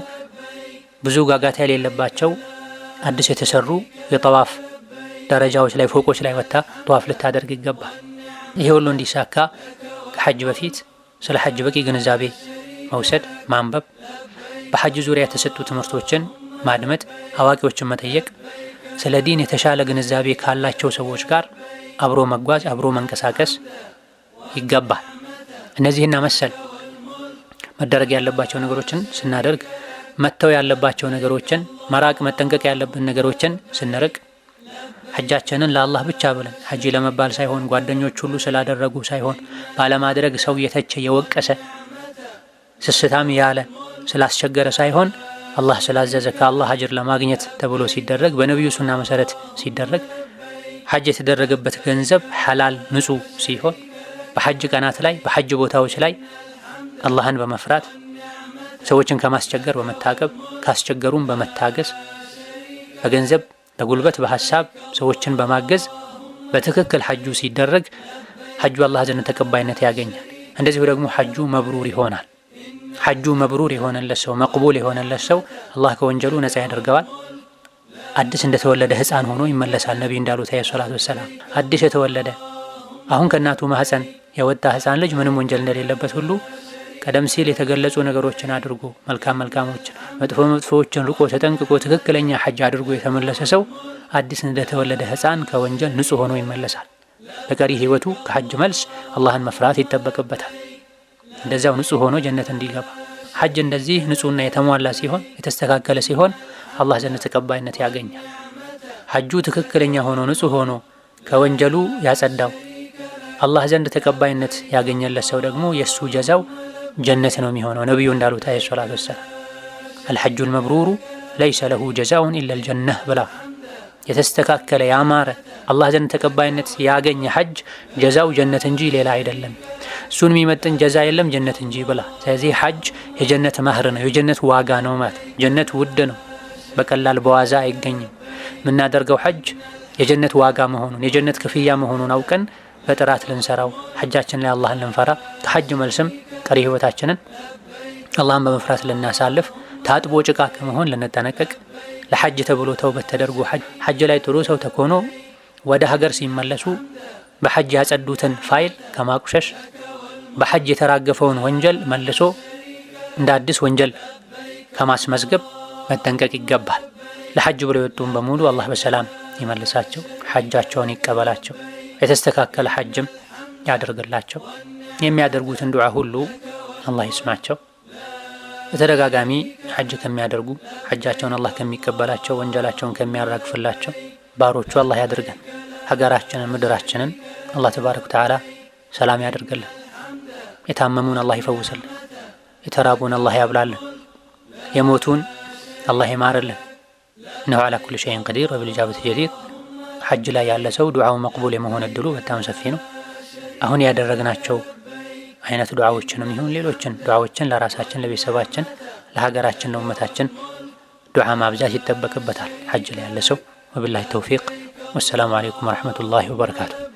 Speaker 3: ብዙ ጋጋታ የሌለባቸው አዲስ የተሰሩ የጠዋፍ ደረጃዎች ላይ ፎቆች ላይ ወጥታ ጠዋፍ ልታደርግ ይገባል። ይሄ ሁሉ እንዲሳካ ከሐጅ በፊት ስለ ሐጅ በቂ ግንዛቤ መውሰድ፣ ማንበብ፣ በሐጅ ዙሪያ የተሰጡ ትምህርቶችን ማድመጥ፣ አዋቂዎችን መጠየቅ፣ ስለ ዲን የተሻለ ግንዛቤ ካላቸው ሰዎች ጋር አብሮ መጓዝ፣ አብሮ መንቀሳቀስ ይገባል። እነዚህና መሰል መደረግ ያለባቸው ነገሮችን ስናደርግ፣ መተው ያለባቸው ነገሮችን መራቅ፣ መጠንቀቅ ያለብን ነገሮችን ስንርቅ፣ ሐጃችንን ለአላህ ብቻ ብለን ሐጂ ለመባል ሳይሆን ጓደኞች ሁሉ ስላደረጉ ሳይሆን ባለማድረግ ሰው የተቸ የወቀሰ ስስታም ያለ ስላስቸገረ ሳይሆን አላህ ስላዘዘ ከአላህ አጅር ለማግኘት ተብሎ ሲደረግ በነቢዩ ሱና መሰረት ሲደረግ ሐጅ የተደረገበት ገንዘብ ሐላል ንጹህ ሲሆን በሐጅ ቀናት ላይ በሐጅ ቦታዎች ላይ አላህን በመፍራት ሰዎችን ከማስቸገር በመታቀብ ካስቸገሩም በመታገዝ በገንዘብ በጉልበት በሐሳብ ሰዎችን በማገዝ በትክክል ሐጁ ሲደረግ ሐጁ አላህ ዘንድ ተቀባይነት ያገኛል። እንደዚሁ ደግሞ ሐጁ መብሩር ይሆናል። ሐጁ መብሩር የሆነለት ሰው መቅቡል የሆነለት ሰው አላህ ከወንጀሉ ነፃ ያደርገዋል። አዲስ እንደተወለደ ሕፃን ሆኖ ይመለሳል። ነቢይ እንዳሉት ሰላቱ ወሰላም አዲስ የተወለደ አሁን ከእናቱ ማህፀን የወጣ ሕፃን ልጅ ምንም ወንጀል እንደሌለበት ሁሉ ቀደም ሲል የተገለጹ ነገሮችን አድርጎ መልካም መልካሞችን መጥፎ መጥፎዎችን ርቆ ተጠንቅቆ ትክክለኛ ሐጅ አድርጎ የተመለሰ ሰው አዲስ እንደተወለደ ሕፃን ከወንጀል ንጹህ ሆኖ ይመለሳል። ለቀሪ ህይወቱ ከሐጅ መልስ አላህን መፍራት ይጠበቅበታል። እንደዚያው ንጹህ ሆኖ ጀነት እንዲገባ። ሐጅ እንደዚህ ንጹህና የተሟላ ሲሆን የተስተካከለ ሲሆን አላህ ዘንድ ተቀባይነት ያገኛል። ሐጁ ትክክለኛ ሆኖ ንጹህ ሆኖ ከወንጀሉ ያጸዳው አላህ ዘንድ ተቀባይነት ያገኘለት ሰው ደግሞ የእሱ ጀዛው ጀነት ነው የሚሆነው። ነቢዩ እንዳሉት ሰላቱ ወሰላም አልሐጁል መብሩሩ ለይሰ ለሁ ጀዛውን ኢለል ጀነህ ብላ የተስተካከለ ያማረ አላህ ዘንድ ተቀባይነት ያገኘ ሐጅ ጀዛው ጀነት እንጂ ሌላ አይደለም። እሱን የሚመጥን ጀዛ የለም ጀነት እንጂ ብላ። ስለዚህ ሐጅ የጀነት መህር ነው፣ የጀነት ዋጋ ነው ማለት። ጀነት ውድ ነው፣ በቀላል በዋዛ አይገኝም። የምናደርገው ሐጅ የጀነት ዋጋ መሆኑን የጀነት ክፍያ መሆኑን አውቀን በጥራት ልንሰራው ሐጃችን ላይ አላህን ልንፈራ ከሐጅ መልስም ቀሪ ህይወታችንን አላህን በመፍራት ልናሳልፍ ታጥቦ ጭቃ ከመሆን ልንጠነቀቅ ለሐጅ ተብሎ ተውበት ተደርጎ ሐጅ ላይ ጥሩ ሰው ተኮኖ ወደ ሀገር ሲመለሱ በሐጅ ያጸዱትን ፋይል ከማቁሸሽ በሐጅ የተራገፈውን ወንጀል መልሶ እንደ አዲስ ወንጀል ከማስመዝገብ መጠንቀቅ ይገባል። ለሐጅ ብለው የወጡም በሙሉ አላህ በሰላም ይመልሳቸው፣ ሐጃቸውን ይቀበላቸው፣ የተስተካከለ ሐጅም ያደርግላቸው። የሚያደርጉትን ዱዓ ሁሉ አላህ ይስማቸው። በተደጋጋሚ ሐጅ ከሚያደርጉ ሐጃቸውን አላህ ከሚቀበላቸው ወንጀላቸውን ከሚያራግፍላቸው ባሮቹ አላህ ያድርገን። ሀገራችንን ምድራችንን አላህ ተባረከ ወተዓላ ሰላም ያደርግልን። የታመሙን አላህ ይፈውስልን። የተራቡን አላህ ያብላልን፣ የሞቱን አላህ ይማርልን። እነሆ ዐላ ኩሊ ሸይኢን ቀዲር ወቢልኢጃበቲ ጀዲር። ሐጅ ላይ ያለ ሰው ዱዓው መቅቡል የመሆን እድሉ በጣም ሰፊ ነው። አሁን ያደረግናቸው አይነት ዱዓዎችንም ይሁን ሌሎችን ዱዓዎችን ለራሳችን፣ ለቤተሰባችን፣ ለሀገራችን፣ ለኡመታችን ዱዓ ማብዛት ይጠበቅበታል ሐጅ ላይ ያለ ሰው። ወቢላሂ ተውፊቅ። ወሰላሙ አለይኩም ወረሕመቱላሂ ወበረካቱሁ።